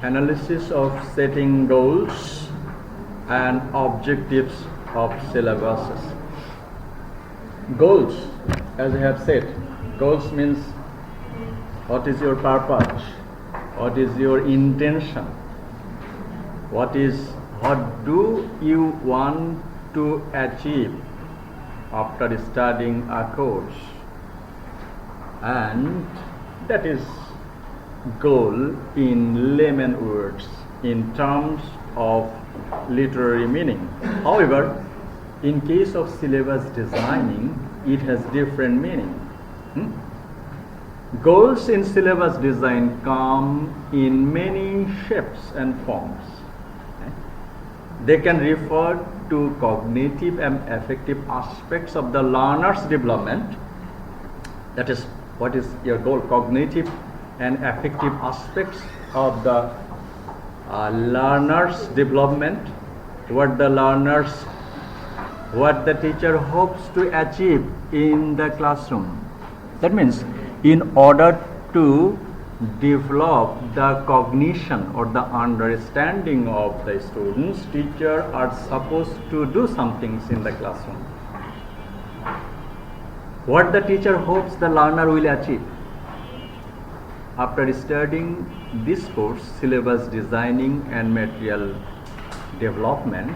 analysis of setting goals and objectives of syllabuses. Goals, as I have said, goals means what is your purpose, what is your intention, what do you want to achieve after studying a course, and that is goal in layman words, in terms of literary meaning. However, in case of syllabus designing, it has different meaning. Goals in syllabus design come in many shapes and forms. They can refer to cognitive and affective aspects of the learner's development. That is, what is your goal? Cognitive and affective aspects of the learner's development, what the teacher hopes to achieve in the classroom. That means, in order to develop the cognition or the understanding of the students, teachers are supposed to do some things in the classroom. What the teacher hopes the learner will achieve. After studying this course, syllabus designing and material development,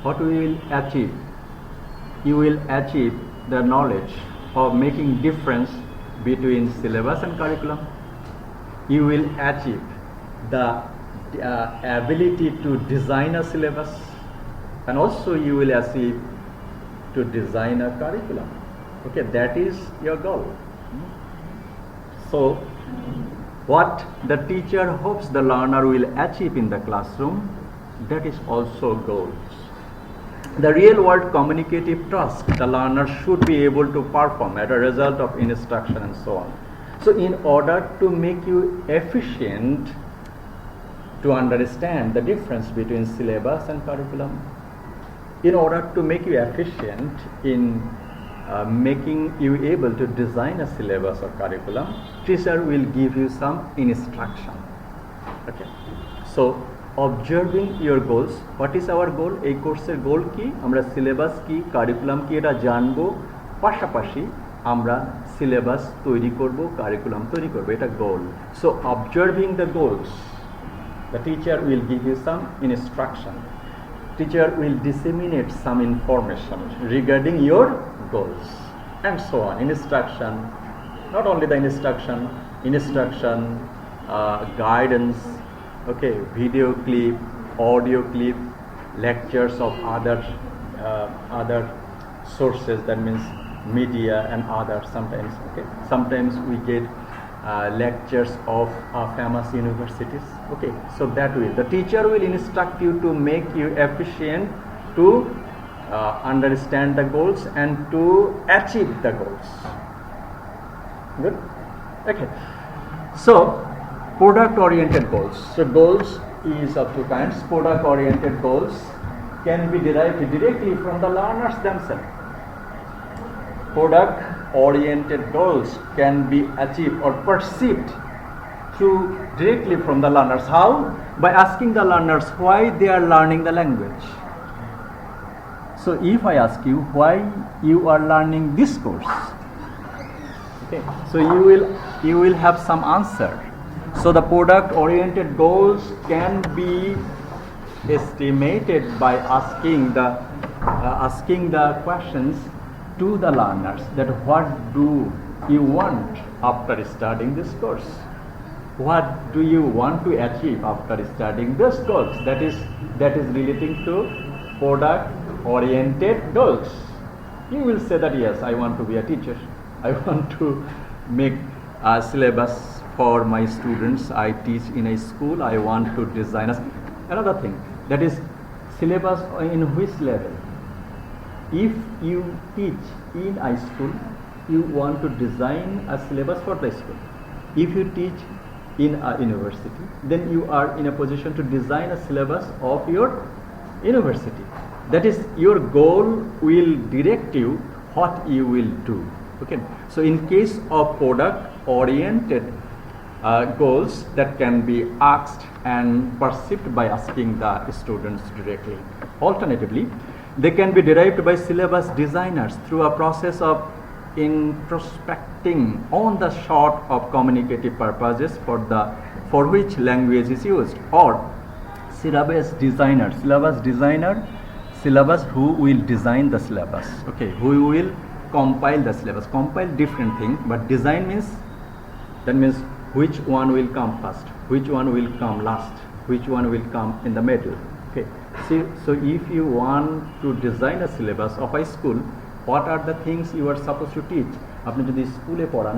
what we will achieve? You will achieve the knowledge of making difference between syllabus and curriculum. You will achieve the ability to design a syllabus, and also you will achieve to design a curriculum. Okay, that is your goal. So, what the teacher hopes the learner will achieve in the classroom, that is also goals. The real world communicative task the learner should be able to perform as a result of instruction and so on. So, in order to make you efficient to understand the difference between syllabus and curriculum, in order to make you efficient in making you able to design a syllabus or curriculum, teacher will give you some instruction. Okay. So, observing your goals. What is our goal? এই কোর্সের গোল কি? আমরা syllabus কি, curriculum কি এটা জানবো, পাশাপাশি আমরা সিলেবাস তৈরি করব, কারিকুলাম তৈরি করব, এটা গোল. So observing the goals, the teacher will give you some instruction. Teacher will disseminate some information regarding your goals and so on. Instruction, not only the instruction, guidance, okay, video clip, audio clip, lectures of other sources, that means media and others sometimes. Okay, sometimes we get lectures of famous universities. Okay, so that way the teacher will instruct you to make you efficient to understand the goals and to achieve the goals. Good. Okay, so product-oriented goals. So goals is of two kinds. Product-oriented goals can be derived directly from the learners themselves. Product-oriented goals can be achieved or perceived directly from the learners. How? By asking the learners why they are learning the language. So if I ask you why you are learning this course, okay, so you will have some answer. So the product-oriented goals can be estimated by asking the questions to the learners, that what do you want after studying this course? What do you want to achieve after studying this course? That is relating to product-oriented goals. You will say that yes, I want to be a teacher. I want to make a syllabus for my students. I teach in a school. I want to design another thing. That is syllabus in which level? If you teach in a school, you want to design a syllabus for the school. If you teach in a university, then you are in a position to design a syllabus of your university. That is, your goal will direct you what you will do. Okay. So in case of product oriented goals that can be asked and perceived by asking the students directly. Alternatively, they can be derived by syllabus designers through a process of introspecting on the sort of communicative purposes for which language is used, or syllabus who will design the syllabus, okay, who will compile the syllabus. Compile different thing, but design means, that means which one will come first, which one will come last, which one will come in the middle. Okay, see, so if you want to design a syllabus of a school, what are the things you are supposed to teach? আপনি যদি স্কুলে পড়ান,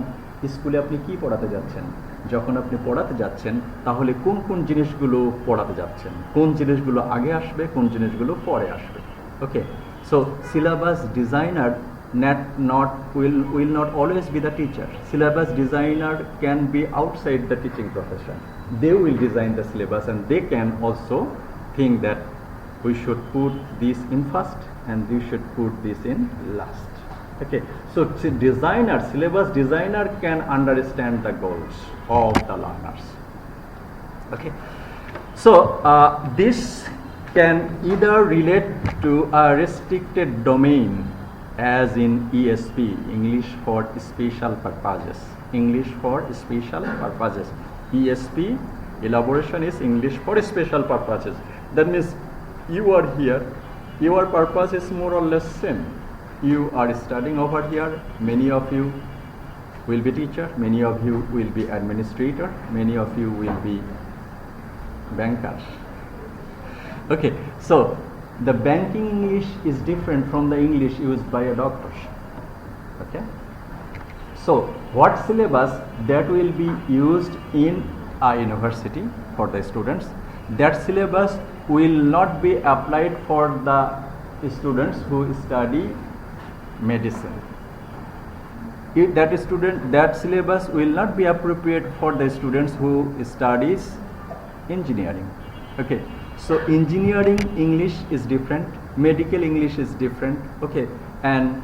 স্কুলে আপনি কি পড়াতে যাচ্ছেন? যখন আপনি পড়াতে যাচ্ছেন তাহলে কোন কোন জিনিসগুলো পড়াতে যাচ্ছেন, কোন জিনিসগুলো আগে আসবে, কোন জিনিসগুলো পরে আসবে। ওকে, so syllabus designer will not always be the teacher. Syllabus designer can be outside the teaching profession. They will design the syllabus and they can also think that we should put this in first and we should put this in last. Okay, so syllabus designer can understand the goals of the learners. Okay, so this can either relate to a restricted domain, as in ESP, English for special purposes. English for special purposes. ESP, elaboration, is English for special purposes. That means you are here, your purpose is more or less same. You are studying over here, many of you will be teacher, many of you will be administrator, many of you will be bankers. Okay, so the banking English is different from the English used by a doctor. Okay, so what syllabus that will be used in a university for the students, that syllabus will not be applied for the students who study medicine. That syllabus will not be appropriate for the students who studies engineering. Okay, so engineering English is different, medical English is different, okay, and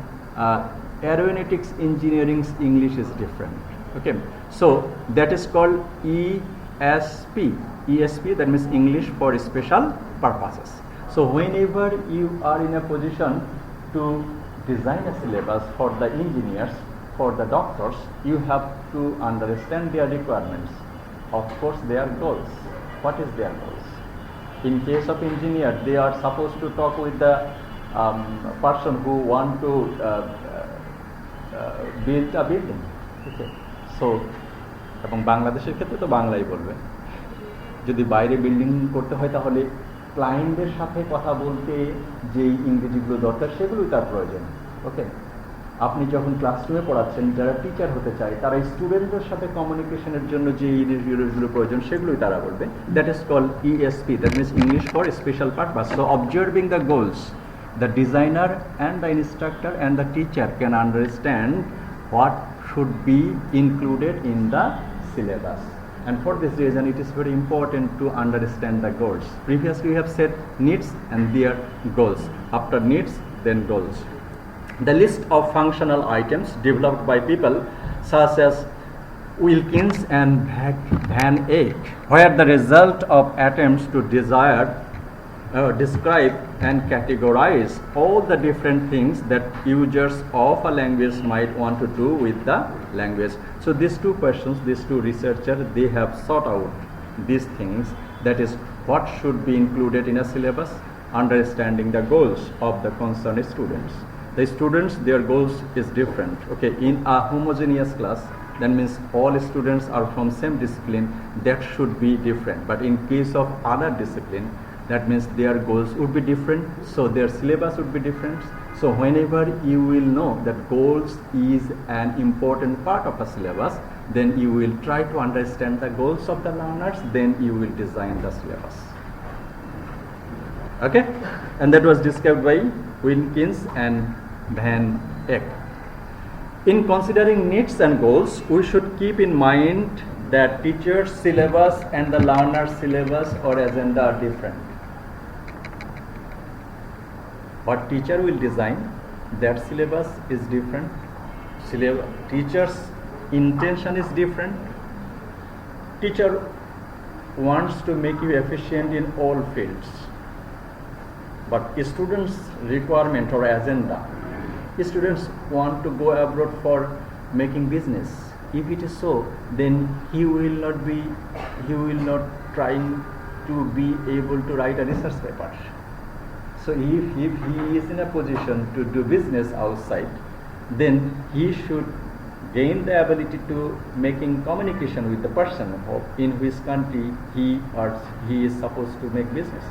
aeronautics engineering's English is different. Okay, so that is called ESP. ESP, that means English for special purposes. So whenever you are in a position to design a syllabus for the engineers, for the doctors, you have to understand their requirements, of course their goals. What is their goals? In case of engineer, they are supposed to talk with the person who want to build a building. Okay, so এবং বাংলাদেশের ক্ষেত্রে তো বাংলাই বলবে। যদি বাইরে building করতে হয় তাহলে ক্লায়েন্টদের সাথে কথা বলতে যেই ইংরেজিগুলো দরকার সেগুলোই তার প্রয়োজন। ওকে, আপনি যখন ক্লাসরুমে পড়াচ্ছেন, যারা টিচার হতে চায় তারা স্টুডেন্টদের সাথে কমিউনিকেশনের জন্য যে ইংরেজিগুলো প্রয়োজন সেগুলোই তারা বলবে। That is called ESP, that means English for special purpose. So observing the goals, the designer and the instructor and the teacher can understand what should be included in the syllabus. And for this reason, it is very important to understand the goals. Previously, we have said needs and their goals. After needs, then goals. The list of functional items developed by people such as Wilkins and Van Eyck, where the result of attempts to describe and categorize all the different things that users of a language might want to do with the language. So these two persons, these two researchers, they have sought out these things, that is what should be included in a syllabus, understanding the goals of the concerned students. The students, their goals is different. Okay, in a homogeneous class, that means all students are from same discipline, that should be different. But in case of other discipline, that means their goals would be different, so their syllabus would be different. So whenever you will know that goals is an important part of a syllabus, then you will try to understand the goals of the learners, then you will design the syllabus. Okay, and that was described by Wilkins and Van Eyck. In considering needs and goals, we should keep in mind that teacher's syllabus and the learner's syllabus or agenda are different. What teacher will design, that syllabus is different. Teacher's intention is different. teacher wants to make you efficient in all fields, but students' requirement or agenda, students want to go abroad for making business. If it is so, then he will not trying to be able to write a research paper. So if he is in a position to do business outside, then he should gain the ability to making communication with the person in which country he is supposed to make business.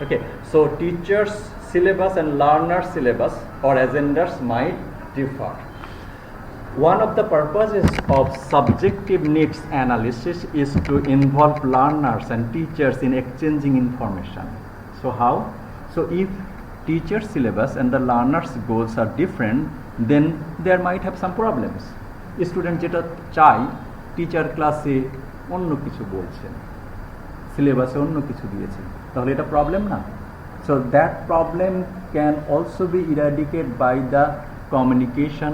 Okay, so teachers' syllabus and learners' syllabus or agendas might differ. One of the purposes of subjective needs analysis is to involve learners and teachers in exchanging information. So how? So if teacher's syllabus and the learner's goals are different, then there might have some problems. Student যেটা চাই teacher ক্লাসে অন্য কিছু বলছেন, সিলেবাসে অন্য কিছু দিয়েছেন, তাহলে এটা প্রবলেম না? So that problem can also be eradicated by the communication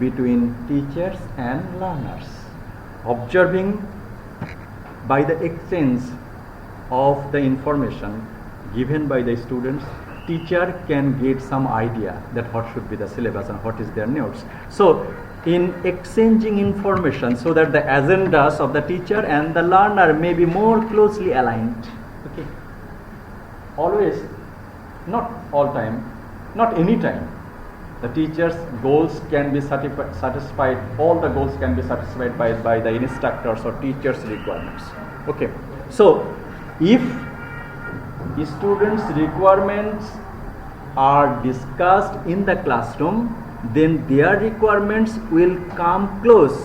between teachers and learners. Observing by the exchange of the information given by the students, teacher can get some idea that what should be the syllabus and what is their notes. So in exchanging information so that the agendas of the teacher and the learner may be more closely aligned. Okay. Always, not all time, not any time, the teacher's goals can be satisfied, all the goals can be satisfied by the instructors or teachers' requirements. Okay. So if students' requirements are discussed in the classroom, then their requirements will come close.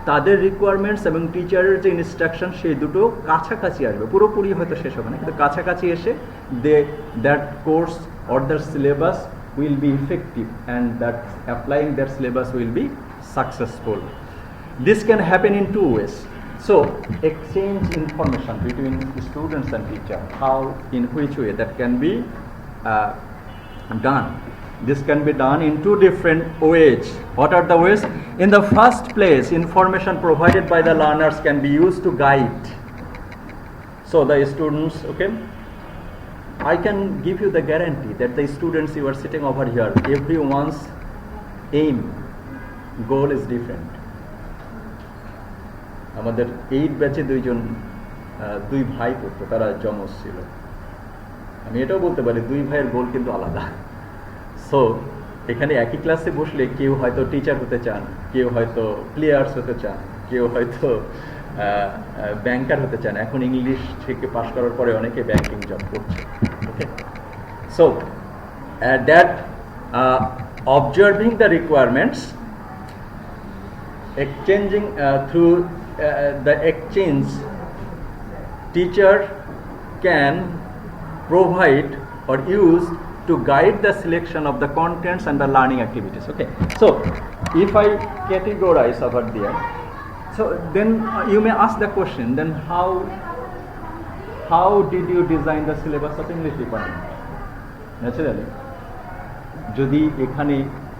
তাদের requirements এবং টিচারের যে instruction সেই দুটো কাছাকাছি আসবে, পুরোপুরি হয়তো শেষ হবে না, কিন্তু কাছাকাছি এসে that course or that syllabus will be effective and that applying their syllabus will be successful. This can happen in two ways. So exchange information between students and teacher, how, in which way that can be done. This can be done in two different ways. What are the ways? In the first place, information provided by the learners can be used to guide. So the students, okay, I can give you the guarantee that the students you are sitting over here, everyone's aim, goal is different. আমাদের 8 ব্যাচে দুই ভাই পড়তো, তারা যমজ ছিল। আমি এটাও বলতে পারি দুই ভাইয়ের গোল কিন্তু আলাদা। সো এখানে একই ক্লাসে বসলে কেউ হয়তো টিচার হতে চান, কেউ হয়তো প্লেয়ার্স হতে চান, কেউ হয়তো ব্যাংকার হতে চান। এখন ইংলিশ থেকে পাশ করার পরে অনেকে ব্যাংকিং জব করছে। Okay, so that observing the requirements, exchanging through the exchange, teacher can provide or use to guide the selection of the contents and the learning activities. Okay, so if I categorize over there, so then you may ask the question, then how did you design the syllabus of English department? Naturally, যদি এখানে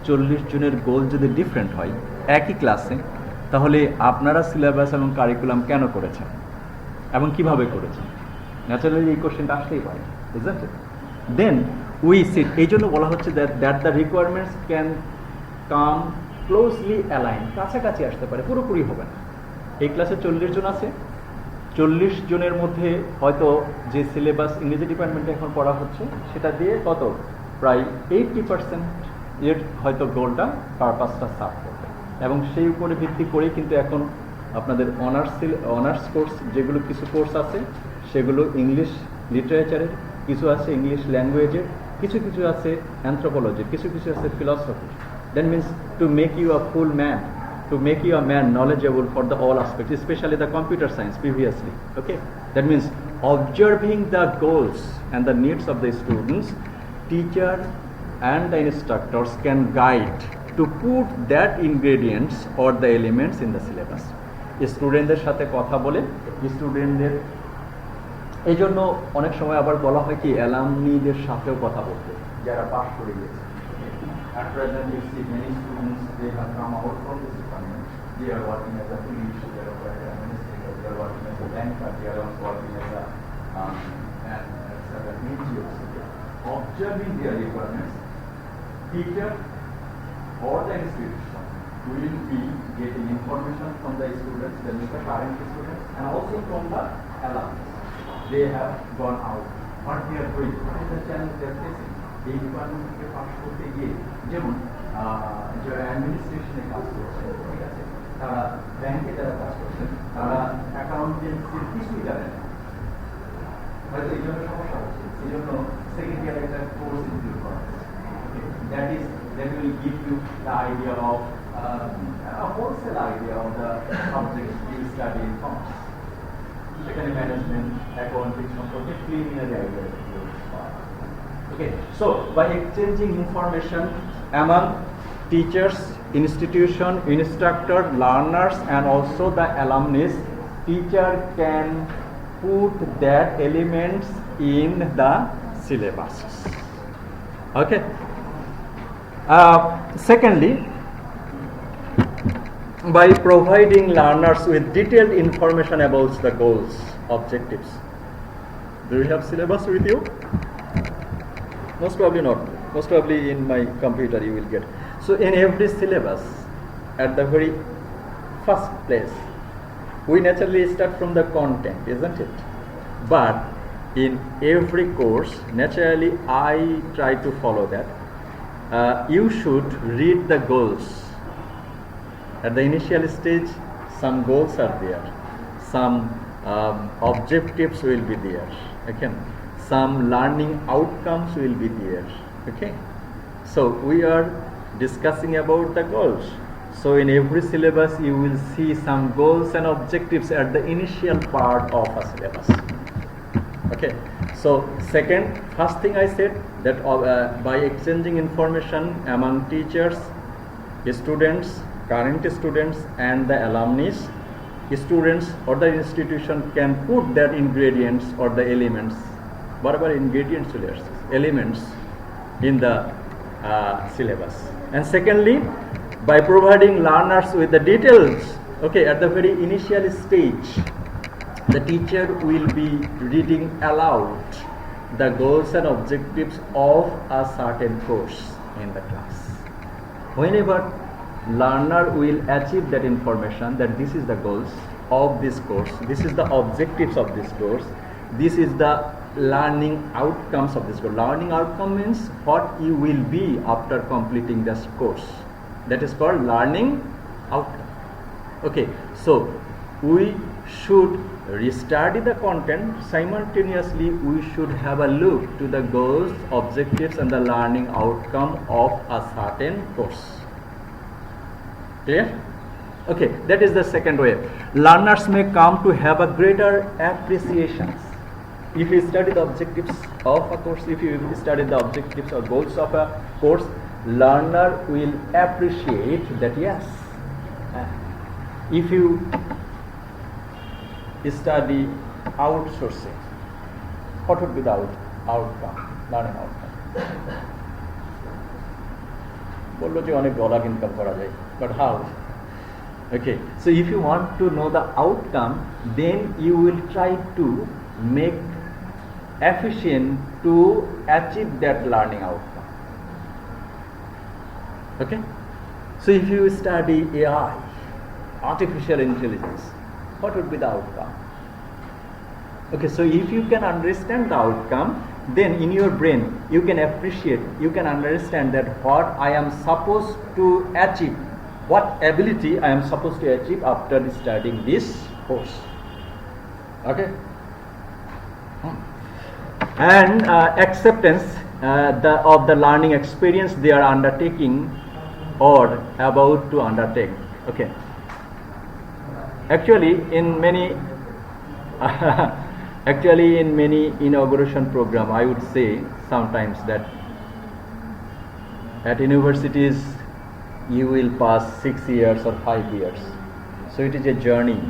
40 জনের গোল যদি different হয় একই ক্লাসে, তাহলে আপনারা syllabus এবং কারিকুলাম কেন করেছেন এবং কিভাবে করেছেন? ন্যাচারালি এই কোশ্চেনটা আসতেই পারে, isn't it? Then we sit, এই জন্য বলা হচ্ছে that the requirements can come closely aligned, কাছাকাছি আসতে পারে, পুরোপুরি হবে না। এই ক্লাসে 40 জন আছে, 40 জনের মধ্যে হয়তো যে সিলেবাস ইংরেজি ডিপার্টমেন্টে এখন পড়া হচ্ছে সেটা দিয়ে কত প্রায় 80% এর হয়তো গোলটা পারপাসটা সার্ভ করবে, এবং সেই উপরে ভিত্তি করেই কিন্তু এখন আপনাদের অনার্স কোর্স, যেগুলো কিছু কোর্স আছে সেগুলো ইংলিশ লিটারেচারের, কিছু আছে ইংলিশ ল্যাঙ্গুয়েজের, কিছু কিছু আছে অ্যানথ্রোপোলজির, কিছু কিছু আছে philosophy. That means to make you a fool man, to make you a man knowledgeable for the all aspects, especially the computer science previously. Okay, that means observing the goals and the needs of the students, teacher and the instructors can guide to put that ingredients or the elements in the syllabus. স্টুডেন্টদের সাথে কথা বলে স্টুডেন্টদের, এই জন্য অনেক সময় আবার বলা হয় কি অ্যালামনিদের সাথেও কথা বলতে, যারা পাস করে গেছে। At present, we see many students, they have come out from this department. They are working as a police, they are working as administrator, they are working as a banker, they are also working as a NGOs. Observing their requirements, teacher or the institution will be getting information from the students, the current students, and also from the alumni. They have gone out. What they are doing, what is the challenge they are facing? এই ডিপার্টমেন্টকে pass করতে গিয়ে যেমন যারা অ্যাডমিনিস্ট্রেশনে কাজ করছেন, ঠিক আছে, তারা ব্যাংকে যারা কাজ করছেন, তারা অ্যাকাউন্টেন্সির কিছুই জানে না, হয়তো এই জন্য সমস্যা হচ্ছে। এই জন্য সেকেন্ড ইয়ার একটা কোর্স ইনক্লুড করা হচ্ছে। That will give you the idea of a wholesale idea of the subjects you study in commerce. Seখানে ম্যানেজমেন্ট, অ্যাকাউন্টিং সম্পর্কে preliminary idea. Okay, so by exchanging information among teachers, institution, instructor, learners, and also the alumni, teacher can put that elements in the syllabus. Okay. Secondly, by providing learners with detailed information about the goals, objectives. Do you have syllabus with you? Most probably not. Most probably in my computer you will get. So in every syllabus, at the very first place, we naturally start from the content, isn't it? But in every course, naturally I try to follow that. You should read the goals. At the initial stage, some goals are there, some objectives will be there, okay? Some learning outcomes will be there, okay? So we are discussing about the goals. So in every syllabus you will see some goals and objectives at the initial part of a syllabus. Okay, so first thing I said that by exchanging information among teachers, students, current students, and the alumni, students or the institution can put their ingredients or the elements, whatever ingredients, elements in the syllabus. And secondly, by providing learners with the details, okay, at the very initial stage, the teacher will be reading aloud the goals and objectives of a certain course in the class. Whenever learner will achieve that information, that this is the goals of this course, this is the objectives of this course, this is the learning outcomes of this course. Learning outcome means what you will be after completing this course. That is called learning outcome. Okay, so we should restudy the content. Simultaneously, we should have a look to the goals, objectives, and the learning outcome of a certain course. Clear? Okay, that is the second way. Learners may come to have a greater appreciation. If you study the objectives of a course, if you study the objectives or goals of a course, learner will appreciate that, yes, if you study outsourcing, what would be the outcome, learning outcome? বললো যে অনেক dollar income করা যায়, but how? Okay, so if you want to know the outcome, then you will try to make efficient to achieve that learning outcome. Okay, so if you study AI, artificial intelligence, what would be the outcome? Okay, so if you can understand the outcome, then in your brain you can appreciate, you can understand that what I am supposed to achieve, what ability I am supposed to achieve after studying this course. Okay, and acceptance of the learning experience they are undertaking or about to undertake. Okay, actually in many inauguration program, I would say sometimes that at universities you will pass 6 years or 5 years, so it is a journey.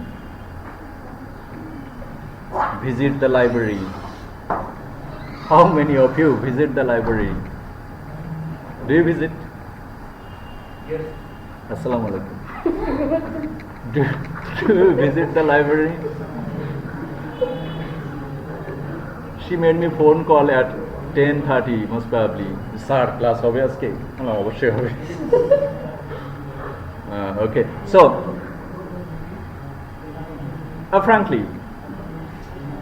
Visit the library. How many of you visit the library? Do you visit? Yes. Assalamu alaikum. Do you visit the library? She made me phone call at 10:30 most probably. Sir, class hobe ajke? Obosshoi hobe. Okay, so frankly,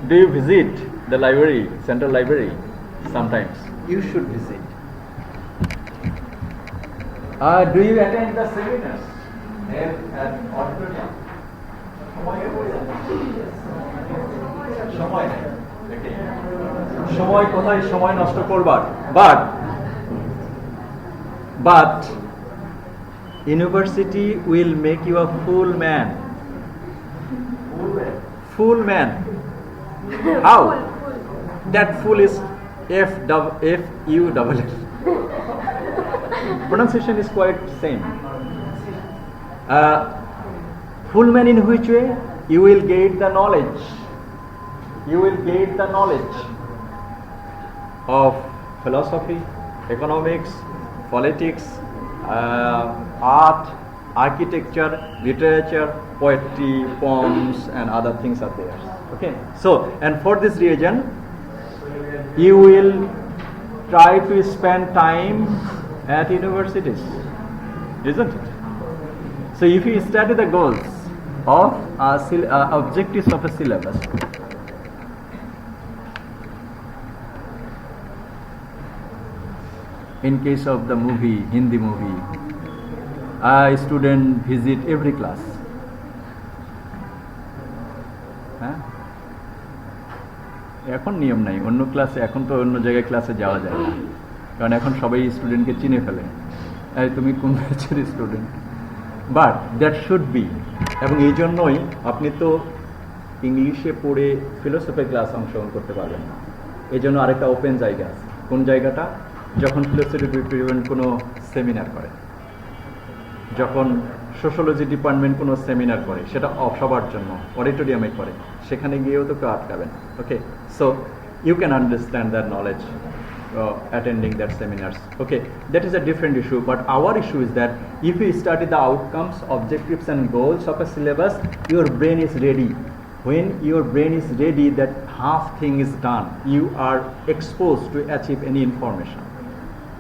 do you visit the library, central library? Sometimes you should visit. Do you attend the seminars at auditorium? সময় নেই। সময় কোথায় সময় নষ্ট করবার, but university will make you a full man. Full man. How? That full is F-U-L-L. Pronunciation is quite same. Full man in which way? You will get the knowledge. You will get the knowledge of philosophy, economics, politics, art, architecture, literature, poetry, poems, and other things are there. Okay. So, and for this reason, you will try to spend time at universities, isn't it? So if you study the goals of objectives of a syllabus, in case of the movie, Hindi movie, a student visit every class. এখন নিয়ম নাই, অন্য ক্লাসে এখন তো অন্য জায়গায় ক্লাসে যাওয়া যায় না, কারণ এখন সবাই স্টুডেন্টকে চিনে ফেলে, এই তুমি কোন ব্যাচের student. But that should be, এবং এই জন্যই আপনি তো ইংলিশে পড়ে ফিলোসফি ক্লাস অংশগ্রহণ করতে পারবেন না। এই জন্য আরেকটা ওপেন জায়গা আছে। কোন জায়গাটা? যখন ফিলোসফি ডিপার্টমেন্ট কোনো সেমিনার করে, যখন সোশ্যোলজি ডিপার্টমেন্ট কোনো সেমিনার করে, সেটা সবার জন্য অডিটোরিয়ামে করে, সেখানে গিয়েও তো কেউ আটকাবেন। Okay, so you can understand that knowledge attending that seminars. Okay, that is a different issue, but our issue is that if you study the outcomes, objectives and goals of a syllabus, your brain is ready. When your brain is ready, that half thing is done. You are exposed to achieve any information,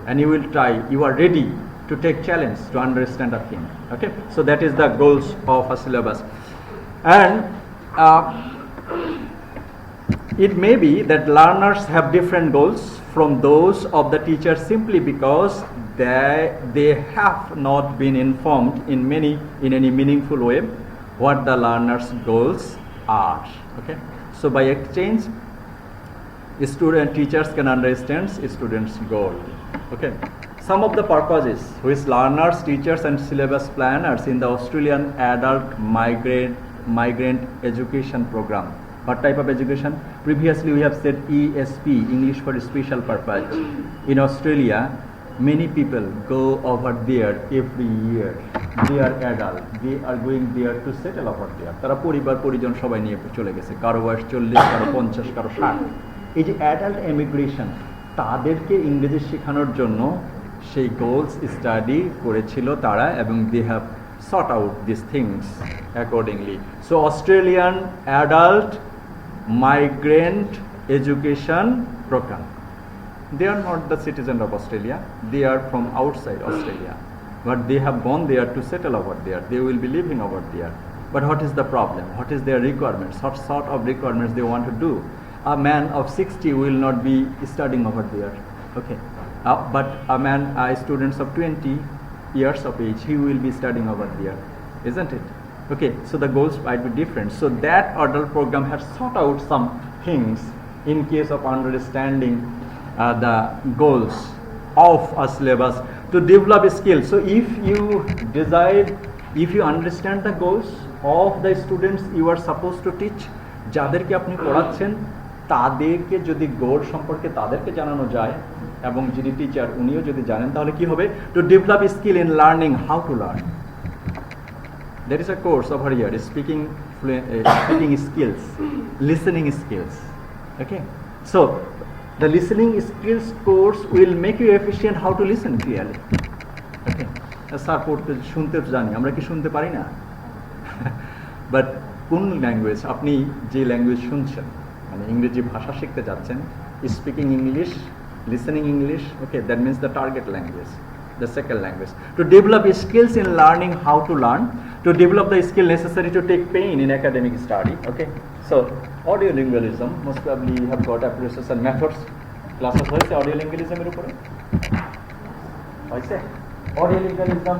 and you will try, you are ready to take challenge to understand a thing. Okay, so that is the goals of a syllabus. And it may be that learners have different goals from those of the teacher simply because they have not been informed in any meaningful way what the learners' goals are. Okay, so by exchange, teachers can understand students' goal. Okay, some of the purposes which learners, teachers and syllabus planners in the Australian adult migrant education program. What type of education? Previously we have said ESP, English for Special Purpose. In Australia, many people go over there every year. They are adult. They are going there to settle over there. তারা পরিবার পরিজন সবাই নিয়ে চলে গেছে, কারো বয়স 40, কারো 50, কারো 60। এই যে অ্যাডাল্ট এমিগ্রেশন, তাদেরকে ইংরেজি শেখানোর জন্য সেই গোলস স্টাডি করেছিল তারা, এবং they have sort out these things accordingly. So Australian adult migrant education program, they are not the citizen of Australia, they are from outside Australia, but they have gone there to settle over there, they will be living over there. But what is the problem? What is their requirements? What sort of requirements they want to do? A man of 60 will not be studying over there. Okay, but a students of 20 years of age, he will be studying over there, isn't it? Okay, so the goals might be different. So that adult program has sought out some things in case of understanding the goals of a syllabus to develop skills. So if you understand the goals of the students you are supposed to teach, যাদেরকে আপনি পড়াচ্ছেন তাদেরকে যদি গোল সম্পর্কে তাদেরকে জানানো যায়, এবং যিনি টিচার উনিও যদি জানেন, তাহলে কি হবে? To develop skill in learning how to learn. There is a course over here, speaking skills, listening skills. Okay, so the listening skills course will make you efficient how to listen clearly. Okay, sir পড়তে শুনতে জানি, আমরা কি শুনতে পারি না? But কোন language, আপনি যে ল্যাঙ্গুয়েজ শুনছেন, মানে ইংরেজি ভাষা শিখতে যাচ্ছেন, speaking English, listening English, okay, that means the target language, the second language. To develop skills in learning how to learn, to develop the skill necessary to take pain in academic study, okay. So audiolingualism, most probably you have got approaches and methods. Classes hoyse audiolingualism er upore hoyse. Audiolingualism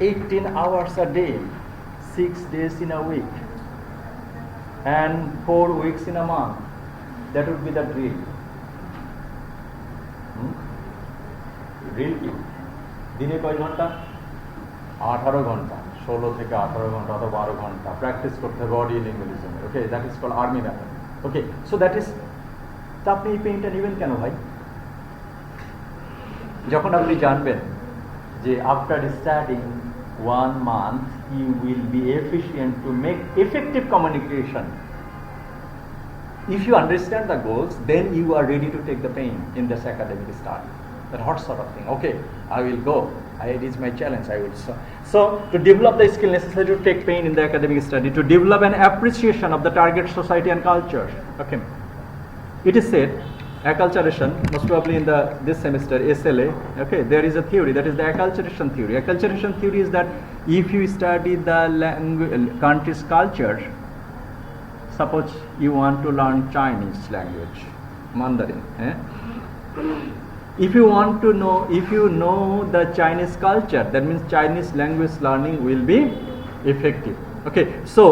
18 hours a day, 6 days in a week and 4 weeks in a month, that would be the drill. Reel কি দিনে কয় ঘন্টা? 18 ঘন্টা, 16 থেকে 18 ঘন্টা অথবা 12 ঘন্টা practice করতে হবে অডিওলিঙ্গুয়ালিজমের, okay, that is called army method, okay. So that is, তা আপনি এই পেইনটা নেবেন কেন ভাই? যখন আপনি জানবেন যে after studying 1 month you will be efficient to make effective communication. If you understand the goals, then you are ready to take the pain in this academic study. That hot sort of thing. Okay, I will go. It is my challenge. I will. So to develop the skill necessary to take pain in the academic study, to develop an appreciation of the target society and culture. Okay, it is said acculturation, most probably in this semester SLA. Okay, there is a theory, that is the acculturation theory. Acculturation theory is that if you study the country's culture, suppose you want to learn Chinese language, Mandarin. If you want to know, if you know the Chinese culture, that means Chinese language learning will be effective. Okay, so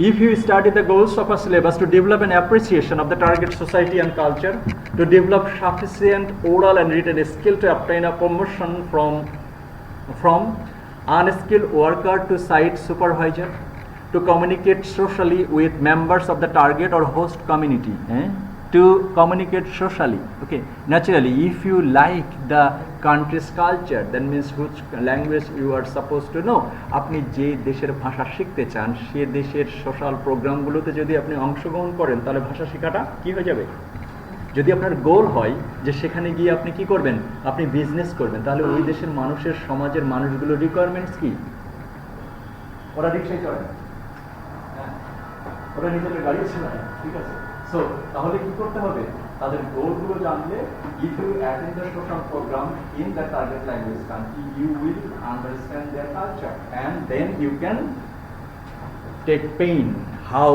if you study the goals of a syllabus to develop an appreciation of the target society and culture, to develop sufficient oral and written skill to obtain a promotion from unskilled worker to site supervisor, to communicate socially with members of the target or host community, to communicate socially, okay. Naturally, if you like the country's culture, that means which language you are supposed to know. আপনি যে দেশের ভাষা শিখতে চান, সে দেশের social প্রোগ্রামগুলোতে যদি আপনি অংশগ্রহণ করেন, তাহলে ভাষা শেখাটা কি হয়ে যাবে? যদি আপনার গোল হয় যে সেখানে গিয়ে আপনি কি করবেন, আপনি বিজনেস করবেন, তাহলে ওই দেশের মানুষের, সমাজের মানুষগুলোর রিকোয়ারমেন্টস কি? ওরা রিক্সায় চড়ে, ওরা নিজেদের গাড়ি চালায়, ঠিক আছে। সো তাহলে কি করতে হবে? তাদের গোলগুলো জানলে, if you attend the social program in the target language country, you will understand their culture and then you can take pain how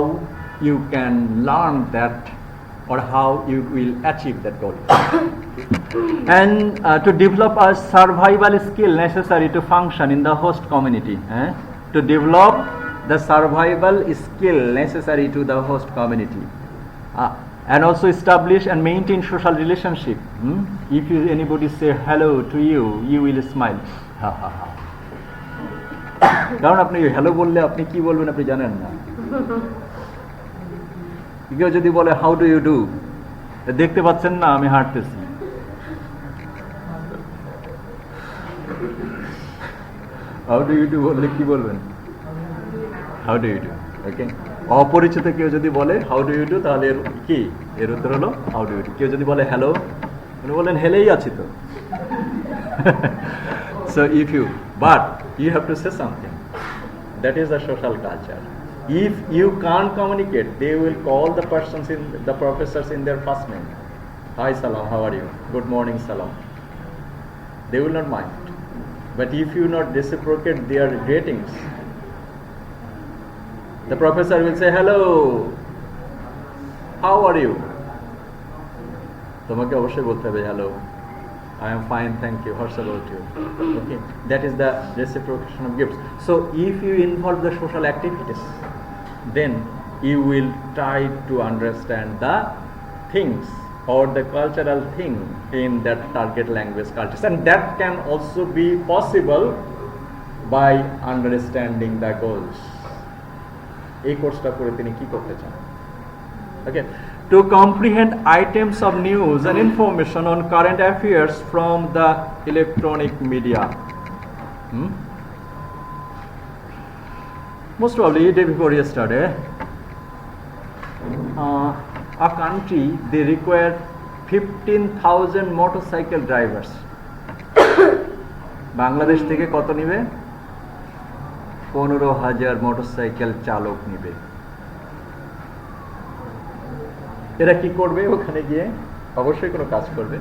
you can learn that or how you will achieve that goal. And to develop a survival skill necessary to function in the host community, to develop the survival skill necessary to the host community, and also establish and maintain social relationship. If anybody say hello to you, you will smile. কারণ আপনি hello বললে আপনি কি বলবেন আপনি জানেন না। কেউ যদি বলে হাউ ডু ইউ ডু, দেখতে পাচ্ছেন না আমি হাঁটতেছি, হাউ ডু ইউ ডু বললে কি বলবেন? হাউ ডু ইউ ডু, ওকে। অপরিচিত কেউ যদি বলে হাউ ডু ইউ ডু, তাহলে কি এর উত্তর হলো হাউ ডু ইউ ডু। কেউ যদি বলে হ্যালো, উনি বলেন হেলেই আছি তো। So if you, but you have to say something. That is the social culture. If you can't communicate, they will call the professors in their first name. Hi Salam, how are you? Good morning Salam. They will not mind. But if you not reciprocate their greetings, the professor will say, hello, how are you? তোমাকে অবশ্যই বলতে হবে hello, I am fine, thank you, what's about you? Okay, that is the reciprocation of gifts. So if you involve the social activities, then you will try to understand the things or the cultural thing in that target language cultures, and that can also be possible by understanding the goals. এই কোর্সটা করে তিনি কি করতে চান? Okay, to comprehend items of news and information on current affairs from the electronic media. Most probably day before yesterday, a country, they require 15,000 motorcycle drivers. Bangladesh থেকে কত নিবে? 15,000 মোটরসাইকেল চালক নিবে। এরা কি করবে ওখানে গিয়ে? অবশ্যই কোনো কাজ করবে।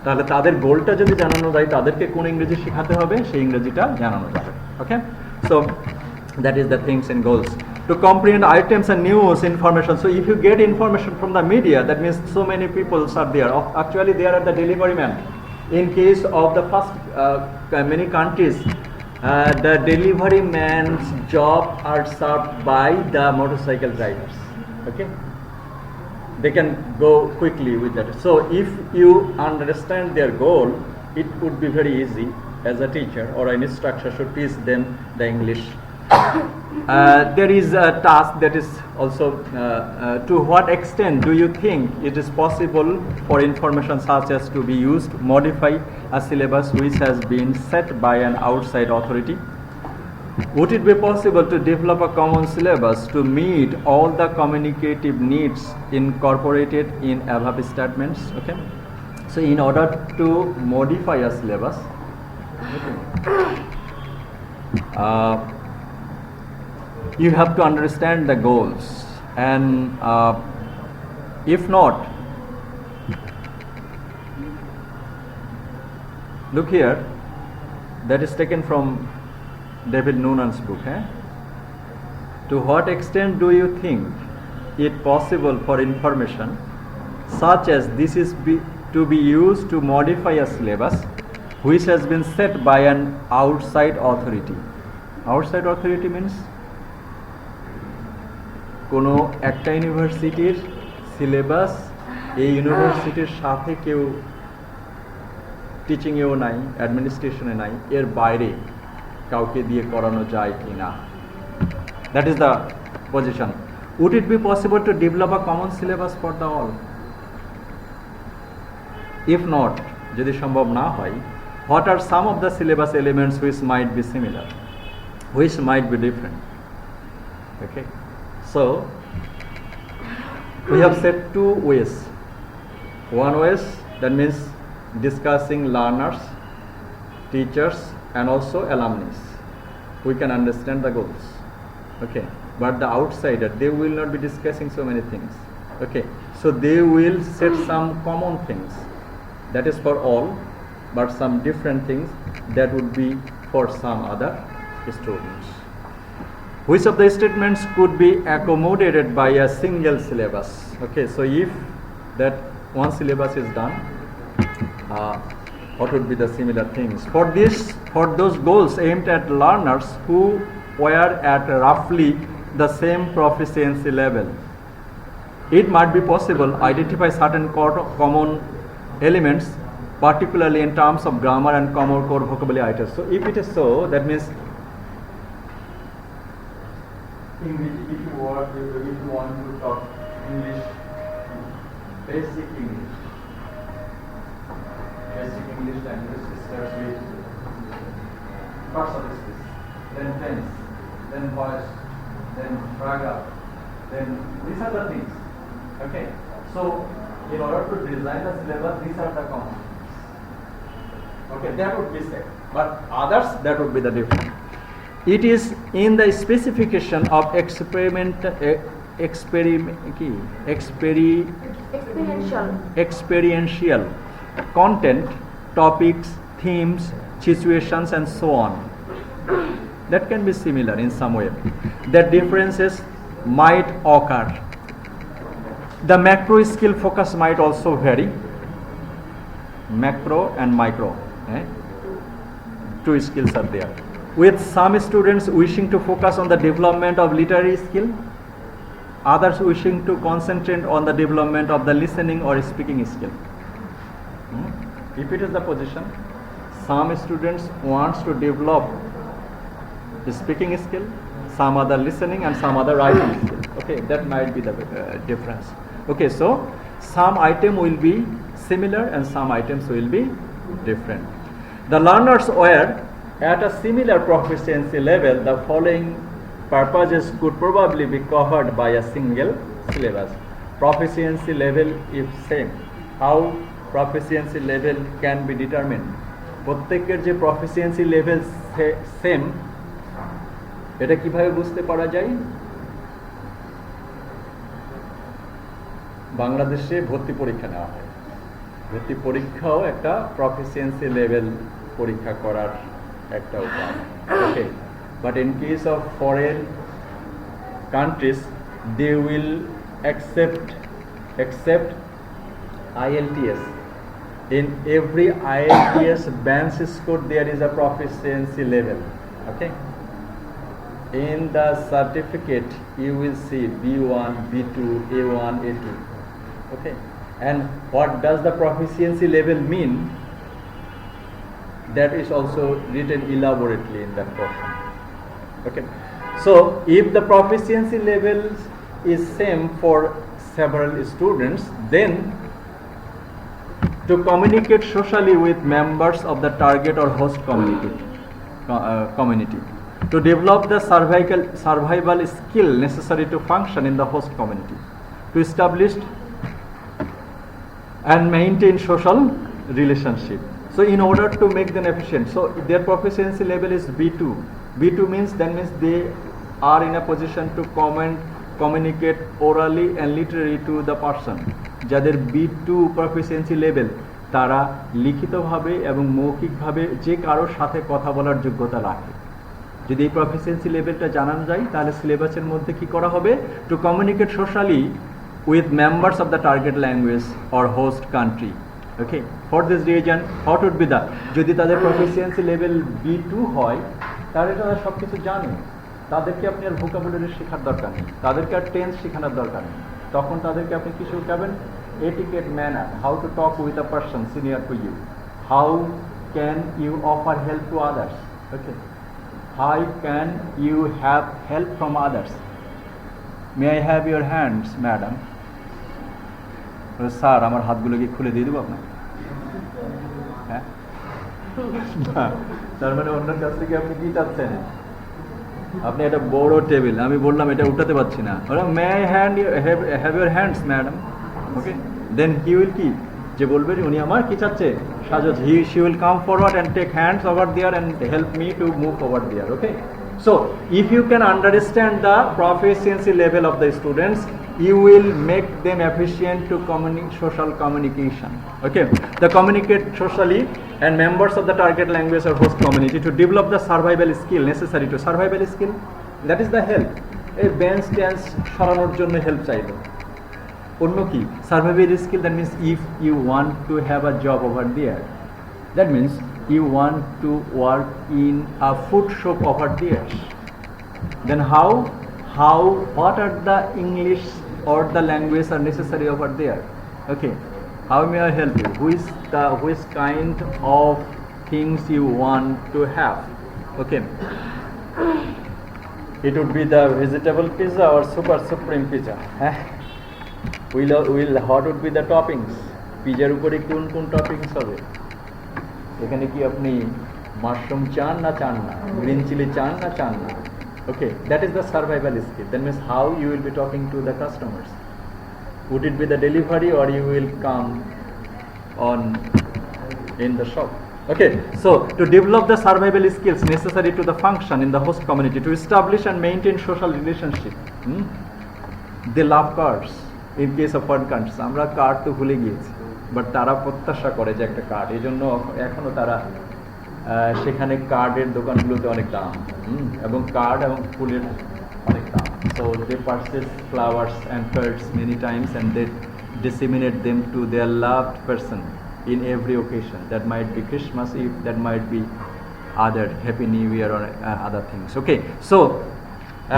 তাহলে তাদের গোলটা যদি জানানো যায়, তাদেরকে কোন ইংরেজি শেখাতে হবে সেই ইংরেজিটা জানানো যাবে। ওকে, so that is the things in goals. To comprehend items and news information. So if you get information from the media, that means so many people are there. Actually, they are the delivery man. In case of the first many countries, the delivery man's job are served by the motorcycle drivers. Okay, they can go quickly with that. So if you understand their goal, it would be very easy as a teacher or an instructor should teach them the English. There is a task that is also to what extent do you think it is possible for information such as to be used to modify a syllabus which has been set by an outside authority? Would it be possible to develop a common syllabus to meet all the communicative needs incorporated in above statements? Okay, so in order to modify a syllabus, you have to understand the goals, and if not, look here, that is taken from David Noonan's book. To what extent do you think it possible for information such as this is to be used to modify a syllabus which has been set by an outside authority? Outside authority means কোনো একটা ইউনিভার্সিটির syllabus এই ইউনিভার্সিটির সাথে কেউ টিচিংয়েও নাই, অ্যাডমিনিস্ট্রেশনে নাই, এর বাইরে কাউকে দিয়ে করানো যায় কি না, that is the position. Would it be possible to develop a common syllabus for the all? If not, যদি সম্ভব না হয়, what are some of the syllabus elements which might be similar, which might be different? Okay, so we have set two ways. One way, that means discussing learners, teachers, and also alumni. We can understand the goals. Okay, but the outsider, they will not be discussing so many things. Okay, so they will set some common things that is for all, but some different things that would be for some other students. Which of the statements could be accommodated by a single syllabus? Okay, so if that one syllabus is done, what would be the similar things? For those goals aimed at learners who were at roughly the same proficiency level, it might be possible to identify certain common elements, particularly in terms of grammar and common core vocabulary items. So if it is so, that means English, if you want to talk English, basic English language starts with parts of speech, then tense, then voice, then paragraph, then these are the things. Okay, so in order to design the syllabus, these are the components. Okay, that would be set, but others, that would be the different. It is in the specification of experiential content, topics, themes, situations, and so on. That can be similar in some way. That differences might occur. The macro skill focus might also vary. Macro and micro, two skills are there. With some students wishing to focus on the development of literary skill, others wishing to concentrate on the development of the listening or speaking skill. If it is the position, some students wants to develop the speaking skill, some other listening, and some other writing skill. Okay, that might be the difference. Okay, so some item will be similar and some items will be different. The learners were at a similar proficiency level. The following purposes could probably be covered by a single syllabus. Proficiency level is same. How proficiency level can be determined? প্রত্যেকের যে proficiency level same, এটা কিভাবে বুঝতে পারা যায়? বাংলাদেশে ভর্তি পরীক্ষা নেওয়া হয়, ভর্তি পরীক্ষাও একটা প্রফিসিয়েন্সি লেভেল পরীক্ষা করার একটা উপায়। Okay, but in case of foreign countries, they will accept IELTS. In every IELTS bench score there is a proficiency level. Okay, in the certificate you will see B1, B2, A1, A2. Okay, and what does the proficiency level mean? That is also written elaborately in that portion. Okay, so if the proficiency level is same for several students, then to communicate socially with members of the target or host community, to develop the survival skill necessary to function in the host community, to establish and maintain social relationship. So in order to make them efficient, so their proficiency level is B2. B2 means they are in a position to communicate orally and literally to the person. যাদের B2 proficiency level, তারা লিখিতভাবে এবং মৌখিকভাবে যে কারোর সাথে কথা বলার যোগ্যতা রাখে। যদি এই প্রফিসিয়েন্সি লেভেলটা জানানো যায়, তাহলে সিলেবাসের মধ্যে কি করা হবে? To communicate socially with members of the target language or host country. Okay, for this reason what would be the, যদি তাদের proficiency level B2 হয়, তাহলে তারা সব কিছু জানে, তাদেরকে আপনি আর ভোকাবুলারি শেখার দরকার নেই, তাদেরকে আর টেন্স শেখানোর দরকার নেই। তখন তাদেরকে আপনি কি শেখাবেন? Etiquette, manner, how to talk with a person senior to you, how can you offer help to others, okay, how can you have help from others, may I have your hands madam, sir আমার হাতগুলো কি খুলে দিয়ে দেবো আপনাকে? হ্যাঁ, তার মানে অন্যের কাছ থেকে আপনি কি চাচ্ছেন? আপনি একটা বড় টেবিল, আমি বললাম এটা উঠাতে পারছি না, may I have your hands madam, okay, then he will কি, যে বলবে উনি আমার কি চাচ্ছে, সাজত, she will come forward and take hands over there and help me to move over there. Okay, so if you can understand the proficiency level of the students, you will make them efficient to social communication. Okay, the communicate socially and members of the target language or host community to develop the survival skill necessary to survival skill, that is the help. A bench tense সরানোর জন্য help চাইলো, অন্য কি survival skill, that means if you want to have a job over there, that means you want to work in a food shop over there, then how what are the English or the language are necessary over there? Okay, how may I help you? Which kind of things you want to have? Okay, it would be the vegetable pizza or super supreme pizza. What would be the toppings? পিজার উপরে কোন কোন toppings হবে? এখানে কি আপনি mushroom চান না চান না, গ্রিন চিলি চান না চান না? Okay, that is the survival skill. That means how you will be talking to the customers. Would it be the delivery or you will come on in the shop? Okay, so to develop the survival skills necessary to the function in the host community, to establish and maintain social relationship. They love cards. In case of foreign countries, আমরা card তো ভুলে গিয়েছি, but তারা প্রত্যাশা করে যে একটা card, এই জন্য এখনো তারা সেখানে কার্ডের দোকানগুলোতে অনেক দাম, এবং কার্ড এবং ফুলের অনেক দাম। So they purchase flowers and cards many times and they disseminate them to their loved person in every occasion. That might be Christmas Eve, that might be other Happy New Year or other things. Okay, so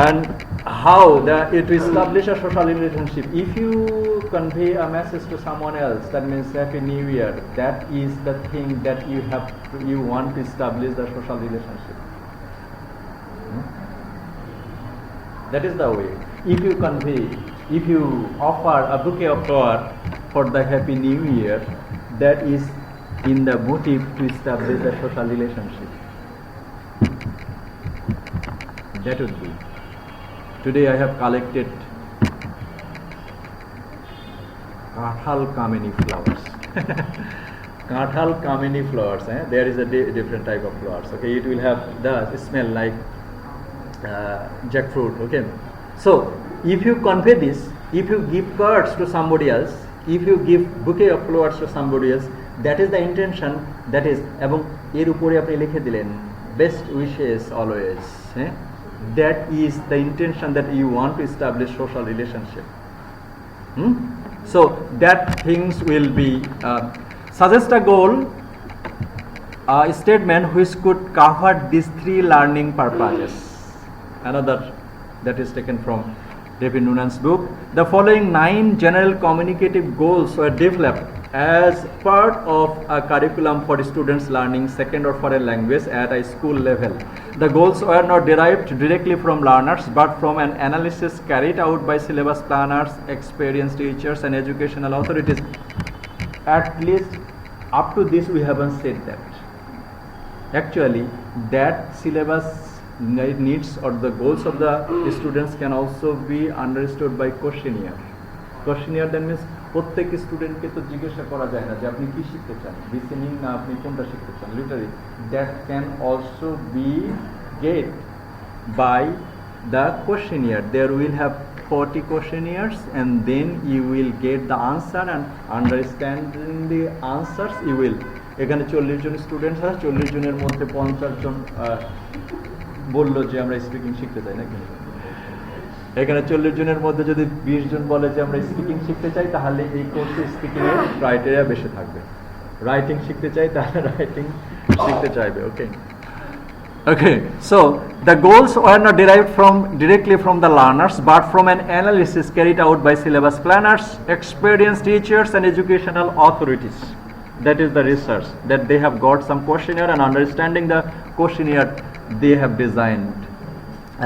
and how to establish a social relationship. If you convey a message to someone else, that means Happy New Year, that is the thing that you want to establish the social relationship. That is the way. If you offer a bouquet of flowers for the Happy New Year, that is in the motive to establish the social relationship. That would be. Today I have collected Kathal Kamini flowers. Kathal kamini flowers. There is a different type of flowers. Okay, it will have the smell like jackfruit. Okay, so if you convey this, if you give cards to somebody else, if you give bouquet of flowers to somebody else, that is the intention. That is, এবং এর উপরে আপনি লিখে দিলেন best wishes always. That is the intention that you want to establish social relationship. So that things will be suggest a goal, a statement which could cover these three learning purposes. Another that is taken from David Noonan's book. The following 9 general communicative goals were developed as part of a curriculum for students learning second or foreign language at a school level. The goals were not derived directly from learners but from an analysis carried out by syllabus planners, experienced teachers and educational authorities. At least up to this we haven't said that. Actually, that syllabus needs or the goals of the students can also be understood by questionnaire. Questionnaire that means প্রত্যেক স্টুডেন্টকে তো জিজ্ঞাসা করা যায় না যে আপনি কি শিখতে চান, লিসেনিং না আপনি কোনটা শিখতে চান, literary that can also be get by the questionnaire. There will have 40 questionnaires and then you will get the answer and understanding the answers you will. এখানে 40 জন স্টুডেন্টস আছে, 40 জনের মধ্যে 50 জন বললো যে আমরা স্পিকিং শিখতে চাই নাকি, এখানে 40 জনের মধ্যে যদি 20 জন বলে যে আমরা স্পিকিং শিখতে চাই তাহলে এই কোর্সে স্পিকিং এর ক্রাইটেরিয়া বেশি থাকবে, রাইটিং শিখতে চাই তাহলে রাইটিং শিখতে চাইবে. ওকে Okay, so the goals were not derived directly from the learners but from an analysis carried out by syllabus planners, experienced teachers and educational authorities. That is the research that they have got some questionnaire and understanding the questionnaire they have designed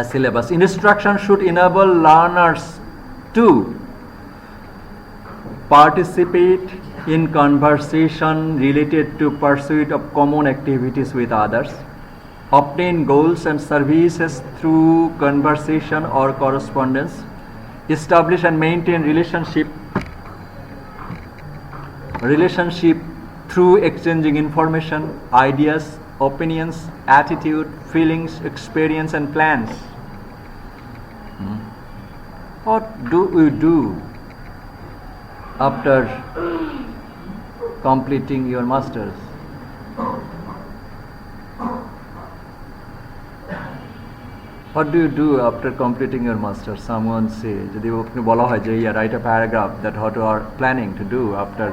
a syllabus. Instruction should enable learners to participate in conversation related to pursuit of common activities with others, obtain goals and services through conversation or correspondence, establish and maintain relationship through exchanging information, ideas, opinions, attitude, feelings, experience and plans. What do we do after completing your masters? What do you do after completing your masters? Someone say, যদি আপনি বলা হয় যে write a paragraph that what you are planning to do after.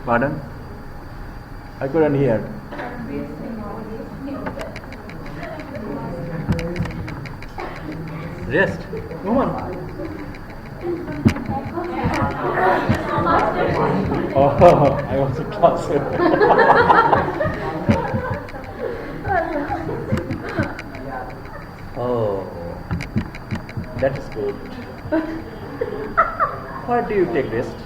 Pardon? I couldn't hear. Rest. Come on. Oh, I was in class. Oh, that is good. Where do you take rest?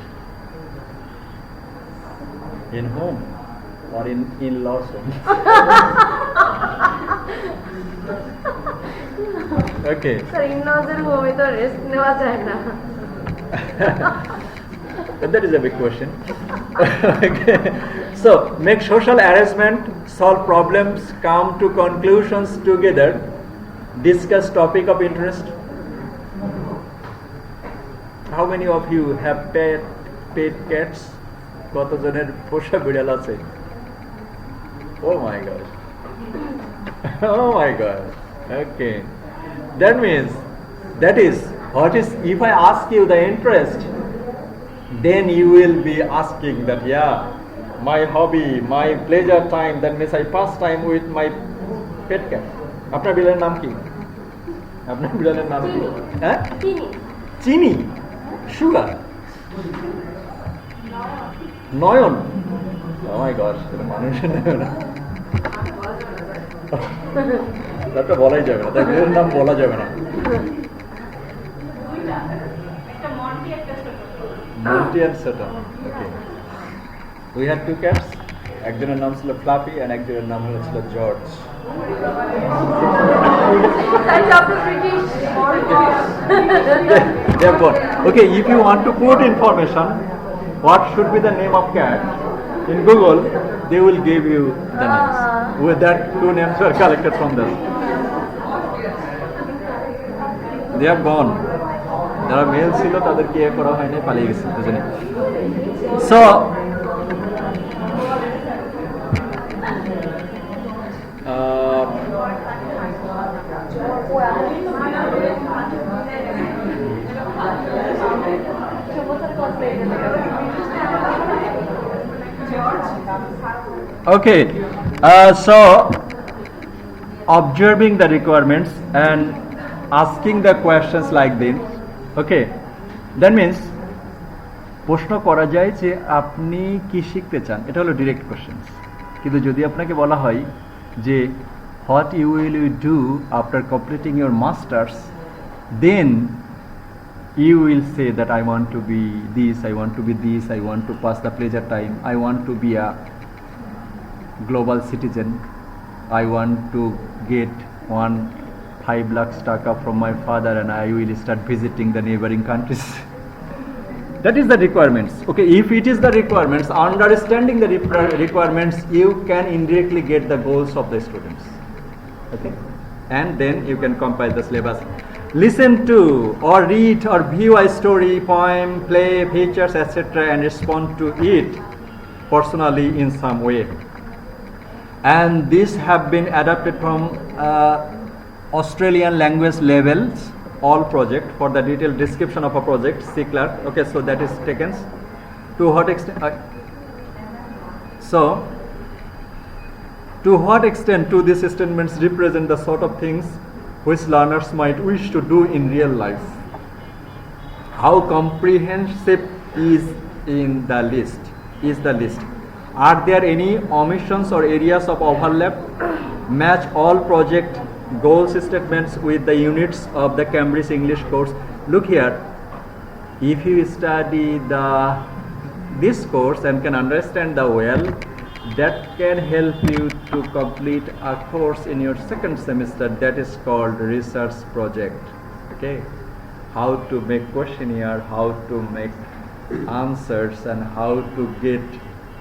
In home or in in-laws home? Okay. Sir, in-laws home e to rest newa jay na. That is a big question. Okay. So, make social arrangement, solve problems, come to conclusions together, discuss topic of interest. How many of you have pet cats? কত জনের পোষা বিড়াল আছে? Oh my gosh. Oh my gosh. Okay. That means, that is, what is, if I ask you the interest, then you will be asking that, yeah, my hobby, my pleasure time, that means I pass time with my pet cat. আপনার বিড়ালের নাম কি? আপনার বিড়ালের নাম কি? হ্যাঁ? চিনি। চিনি? Sugar? Nayan? Oh my gosh, এটা মানুষের নাম না। তারটা বলাই যাবে না, তার বিড়ালের নাম বলা যাবে না। Monty and Sutton. Okay. We had 2 cats. একজনের নাম ছিল ফ্লাফি and একজনের নাম ছিল George. Therefore, okay, if you want to put information, what should be the name of cat, in Google, they will give you the names. With that, 2 names were collected from them. They are gone. যারা mail ছিল তাদেরকে ইয়ে করা হয়নি, পালিয়ে গেছে দুজনে। So okay, so observing the requirements and asking the questions like this, okay, that means প্রশ্ন করা যায় যে আপনি কি শিখতে চান, এটা হলো ডিরেক্ট কোশ্চেন্স। কিন্তু যদি আপনাকে বলা হয় যে what you will you do after completing your masters, then you will say that I want to be this, I want to be this, I want to pass the pleasure time, I want to be a global citizen, I want to get 5 lakhs taka from my father and I will start visiting the neighboring countries. That is the requirements. Okay, if it is the requirements, understanding the requirements, you can indirectly get the goals of the students. Okay, and then you can compile the syllabus. Listen to or read or view a story, poem, play, features, etc. and respond to it personally in some way. And these have been adapted from Australian language levels, all project. For the detailed description of a project, see Clark. Okay, so that is taken. To what extent? To what extent do these statements represent the sort of things which learners might wish to do in real life? How comprehensive is the list? Are there any omissions or areas of overlap? Match all project goals statements with the units of the Cambridge English course. Look here, if you study this course and can understand the well, that can help you to complete a course in your second semester that is called research project. Okay, how to make questionnaire, how to make answers, and how to get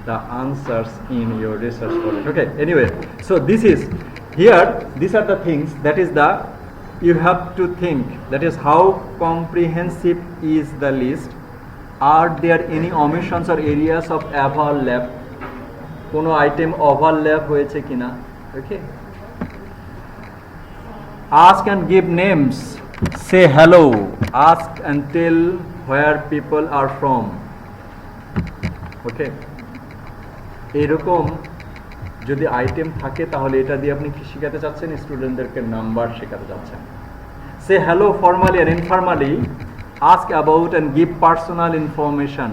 the answers in your research project. Okay, anyway, so this is here, these are the things that is the you have to think, that is how comprehensive is the list, are there any omissions or areas of overlap, কোনো item overlap হয়েছে কিনা। ওকে, ask and give names, say hello, ask and tell where people are from. ওকে, এরকম যদি item থাকে তাহলে এটা দিয়ে আপনি কি শেখাতে চাচ্ছেন, স্টুডেন্টদেরকে নাম্বার শেখাতে চাচ্ছেন। say hello formally and informally, ask about and give personal information,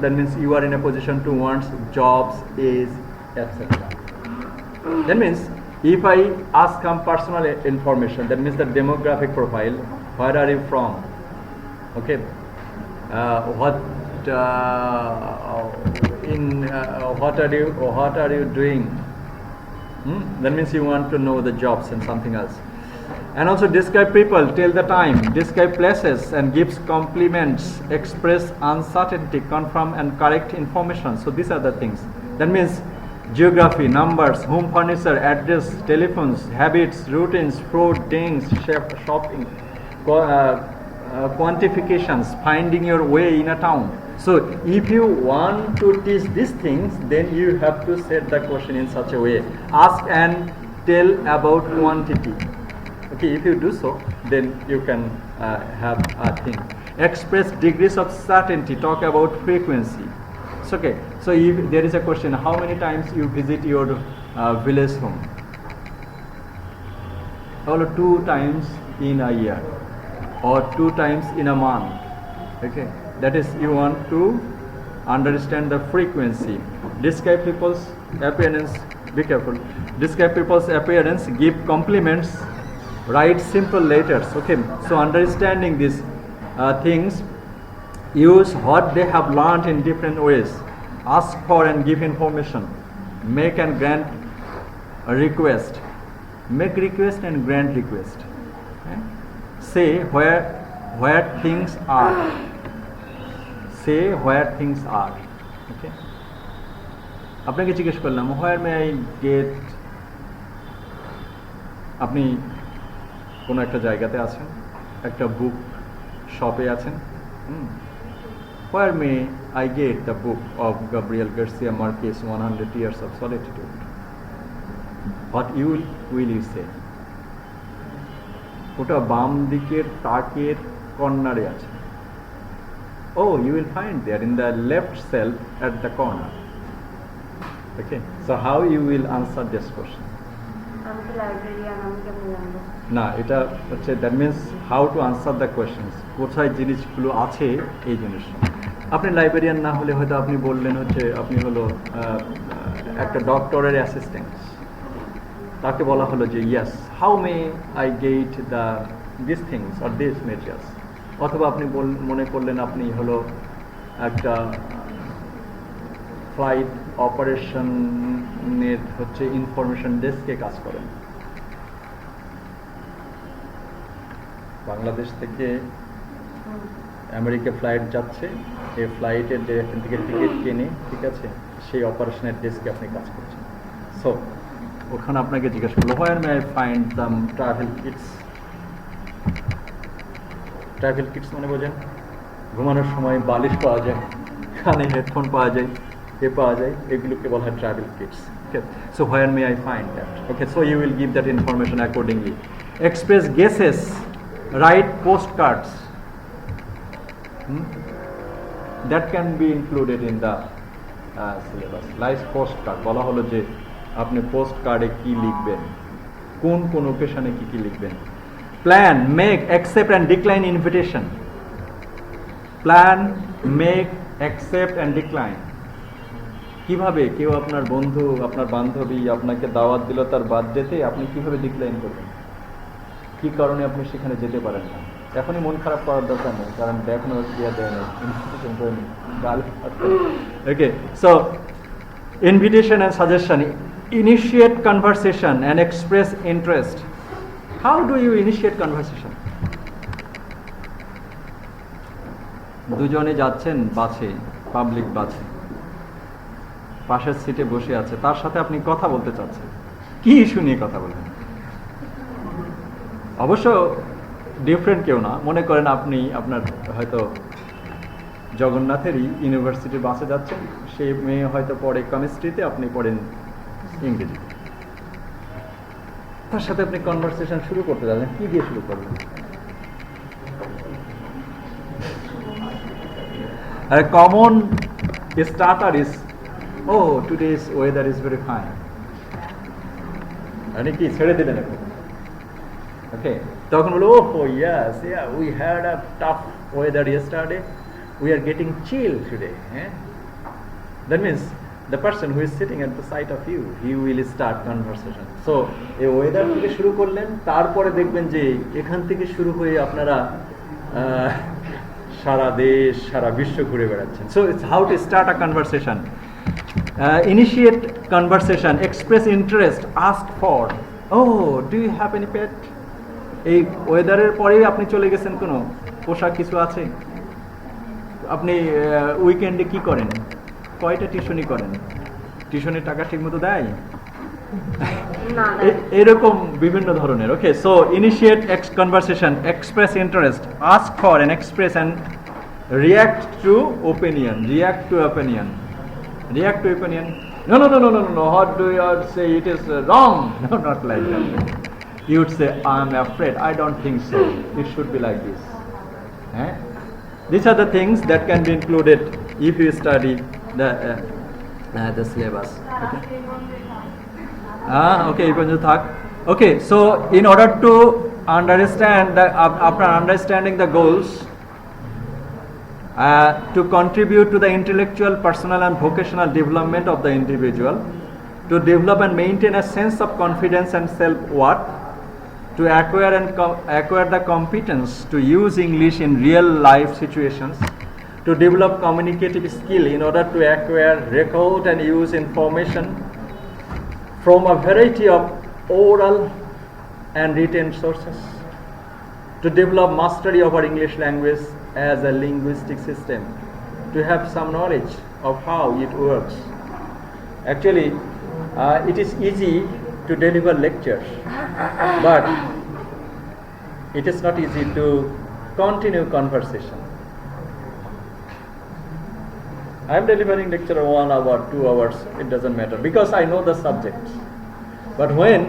that means you are in a position to want jobs, age, etc. That means if I ask some personal information, that means the demographic profile, where are you from, okay, what are you doing, that means you want to know the jobs and something else. And also describe people, tell the time, describe places and gives compliments, express uncertainty, confirm and correct information. So these are the things. That means geography, numbers, home furniture, address, telephones, habits, routines, food, things, shopping, quantifications, finding your way in a town. So if you want to teach these things, then you have to set the question in such a way. Ask and tell about quantity. Okay, if you do so, then you can have a thing. Express degrees of certainty, talk about frequency. It's okay. So if there is a question, how many times you visit your village home? Or 2 times in a year, or 2 times in a month. Okay, that is, you want to understand the frequency. Describe people's appearance, be careful. Describe people's appearance, give compliments, write simple letters. Okay, so understanding these things, use what they have learned in different ways. Ask for and give information. Make and grant a request. Make request and grant request. Okay? Say where things are. say where things are. Okay? আপনাকে জিজ্ঞেস করলাম where may I get, আপনি কোনো একটা জায়গাতে আছেন, একটা বুক শপে আছেন, where may I get the book of Gabriel Garcia Marquez 100 Years of Solitude? What will you say? ওটা বাম দিকের তাকের কর্নারে আছে. Oh, you will find there in the left shelf at the corner. Okay, so how you will answer this question? আমি তো librarian, আমি কেমন জানবো? না, এটা হচ্ছে that means how to answer the questions, কোথায় জিনিসগুলো আছে এই জিনিস. আপনি লাইব্রেরিয়ান না হলে হয়তো আপনি বললেন হচ্ছে আপনি হলো একটা ডক্টরের অ্যাসিস্ট্যান্ট, তাকে বলা হলো যে yes how may I get the this things or this materials. অথবা আপনি মনে করলেন আপনি হলো একটা ফ্লাইট অপারেশনের হচ্ছে ইনফরমেশন ডেস্কে কাজ করেন, বাংলাদেশ থেকে আমেরিকা ফ্লাইট যাচ্ছে, এই ফ্লাইটের যে এখান থেকে টিকিট কিনে, ঠিক আছে, সেই অপারেশনের ডেস্কে আপনি কাজ করছেন. সো ওখানে আপনাকে জিজ্ঞেস করলো where may I find some travel kits? Travel kits মানে বোঝেন, ঘুমানোর সময় বালিশ পাওয়া যায়, কানে হেডফোন পাওয়া যায়, পাওয়া যায়, এগুলোকে বলা হয় travel kits. Okay, so where may I find that? Okay, so you will give that information accordingly. Express guesses, write postcards. That can be included in the syllabus. Like postcard, বলা হলো যে আপনি পোস্ট কার্ডে কি লিখবেন, কোন কোন ওকেশনে কি কি লিখবেন. Plan, make, accept and decline invitation. Plan, make, accept and decline. কিভাবে কেউ আপনার বন্ধু, আপনার বান্ধবী আপনাকে দাওয়াত দিল তার বার্থডেতে, আপনি কিভাবে ডিক্লাইন করবেন, কি কারণে আপনি সেখানে যেতে পারেন না. এখনই মন খারাপ করার দরকার নেই, কারণ এখনো ইয়ে দেয় নেই, ইনভিটেশন করেনি. ওকে, so invitation and suggestion. Initiate conversation and express interest. How do you initiate conversation? দুজনে যাচ্ছেন বাসে, পাবলিক বাসে, পাশের সিটে বসে আছে, তার সাথে আপনি কথা বলতে চাচ্ছেন, কি ইস্যু নিয়ে কথা বলবেন? অবশ্য ডিফারেন্ট কেউ না, মনে করেন আপনি আপনার হয়তো জগন্নাথেরই ইউনিভার্সিটির বাসে যাচ্ছেন, সে মেয়ে হয়তো পড়ে কেমিস্ট্রিতে, আপনি পড়েন ইংরেজি, তার সাথে আপনি কনভারসেশন শুরু করতে যাচ্ছেন, কি দিয়ে শুরু করবেন? A common starter is, oh, today's weather is very fine. মানে কি ছেড়ে দিলেন এখন? ওকে, তখন বলো, oh yes, yeah, we had a tough weather yesterday. We are getting chill today. That means the person who is sitting at the side of you, he will start conversation. So এই weather থেকে শুরু করলেন, তারপরে দেখবেন যে এখান থেকে শুরু হয়ে আপনারা সারা দেশ সারা বিশ্ব ঘুরে বেড়াচ্ছেন. So it's how to start a conversation. Initiate conversation, express interest, ask for, oh, do you have any pet? এই ওয়েদারের পরেই আপনি চলে গেছেন, কোনো পোশাক কিছু আছে? আপনি উইকেন্ডে কি করেন, কয়টা টিউশনি করেন, টিউশনের টাকা ঠিক মতো দেয়, এরকম বিভিন্ন ধরনের. Okay, so initiate conversation, express interest, ask for and express and react to opinion. React to opinion, react to opinion. No, no, no, no, no, no. What do you say? It is wrong. No, not like that. You would say, I am afraid. I don't think so. It should be like this. These are the things that can be included if you study the syllabus. Okay. Okay, you can just talk. Okay, so in order to understand after understanding the goals, to contribute to the intellectual, personal and vocational development of the individual, to develop and maintain a sense of confidence and self-worth, to acquire the competence to use English in real life situations, to develop communicative skill in order to acquire, record and use information from a variety of oral and written sources, to develop mastery of our English language as a linguistic system, to have some knowledge of how it works. Actually, it is easy to deliver lectures, but it is not easy to continue conversation. I am delivering lecture 1 hour, 2 hours, it doesn't matter, because I know the subject. But when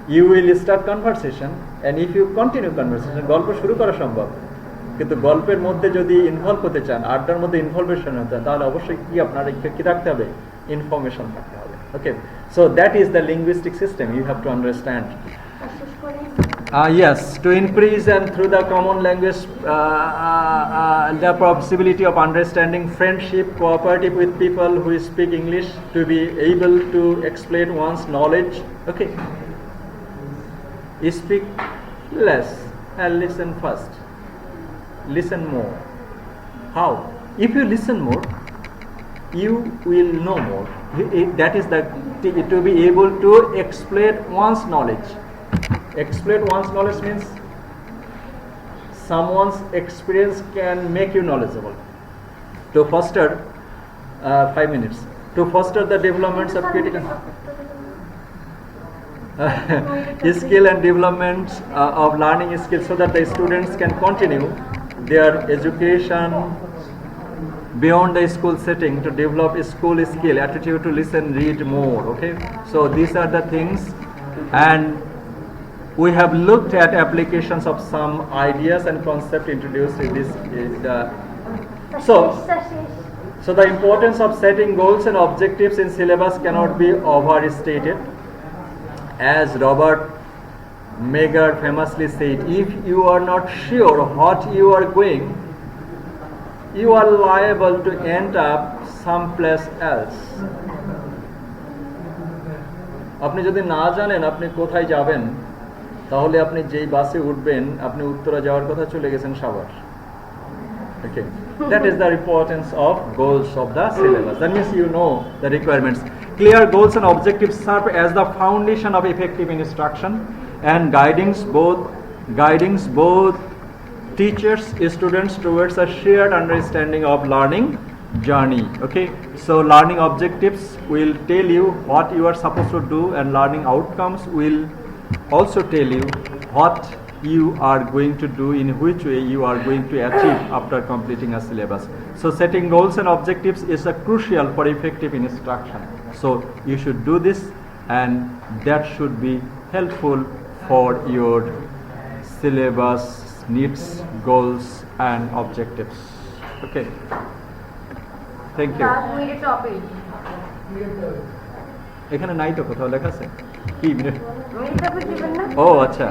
you will start conversation, and if you continue conversation, গল্প শুরু করা সম্ভব, কিন্তু গল্পের মধ্যে যদি involve হতে চান, আড্ডার মধ্যে ইনভলভেশন হতে চান, তাহলে অবশ্যই কি আপনার কি রাখতে হবে, ইনফরমেশন রাখতে হবে। Okay, so that is the linguistic system you have to understand. Yes, to increase and through the common language the possibility of understanding friendship, cooperative with people who speak English, to be able to explain one's knowledge. Okay, speak less and listen first. Listen more. How? If you listen more, you will know more. That is the to be able to explain one's knowledge. Explain one's knowledge means someone's experience can make you knowledgeable. To foster 5 minutes. To foster the developments of critical skill and development of learning skills, so that the students can continue their education beyond the school setting, to develop a school skill, attitude to listen, read more. Okay, so these are the things, and we have looked at applications of some ideas and concepts introduced in this. So the importance of setting goals and objectives in syllabus cannot be overstated. As Robert Meagher famously said, if you are not sure what you are going, you are liable to end up someplace else. আপনি যদি না জানেন আপনি কোথায় যাবেন, তাহলে আপনি যেই বাসে উঠবেন, আপনি উত্তরা যাওয়ার কথা চলে গেছেন Savar. Okay, that is the importance of goals of the syllabus. That means you know the requirements. Clear goals and objectives serve as the foundation of effective instruction and guiding both teachers, students towards a shared understanding of learning journey. Okay, so learning objectives will tell you what you are supposed to do, and learning outcomes will also tell you what you are going to do, in which way you are going to achieve after completing a syllabus. So setting goals and objectives is a crucial for effective instruction. So you should do this, and that should be helpful for your syllabus needs, goals and objectives. Okay, thank you. এখানে নাই তো কোথাও লেখা আছে কি? ও আচ্ছা,